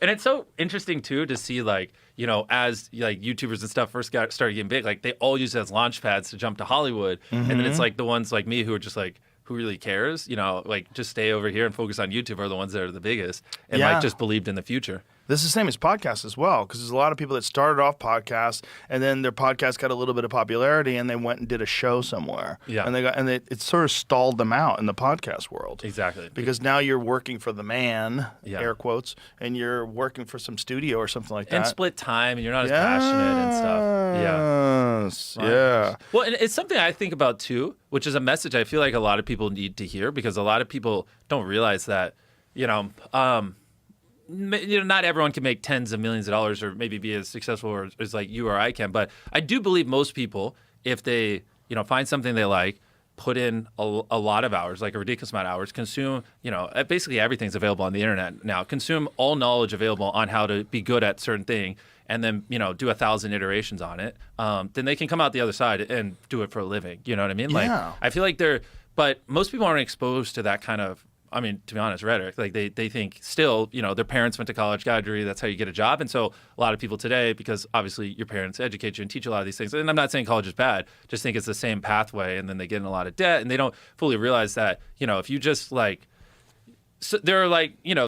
And it's so interesting too to see like, you know, as like YouTubers and stuff started getting big, like they all use it as launch pads to jump to Hollywood. And then it's like the ones like me who are just like, who really cares? You know, like just stay over here and focus on YouTube are the ones that are the biggest and like just believed in the future. This is the same as podcasts as well, because there's a lot of people that started off podcasts and then their podcast got a little bit of popularity and they went and did a show somewhere. Yeah. And it sort of stalled them out in the podcast world. Exactly. Because now you're working for the man, Yeah. air quotes, and you're working for some studio or something like that. And split time and you're not as passionate and stuff. Yeah. Yeah. Well, and it's something I think about too, which is a message I feel like a lot of people need to hear because a lot of people don't realize that, not everyone can make tens of millions of dollars or maybe be as successful as like you or I can. But I do believe most people, if they, find something they like, put in a lot of hours, like a ridiculous amount of hours, consume, basically everything's available on the internet now. Consume all knowledge available on how to be good at certain thing and then, do 1,000 iterations on it. Then they can come out the other side and do it for a living. You know what I mean? Yeah. Like, I feel like but most people aren't exposed to that kind of, to be honest, rhetoric. Like they think still, their parents went to college, got a degree, that's how you get a job. And so a lot of people today, because obviously your parents educate you and teach you a lot of these things, and I'm not saying college is bad, just think it's the same pathway, and then they get in a lot of debt, and they don't fully realize that, if you just like, so there are like,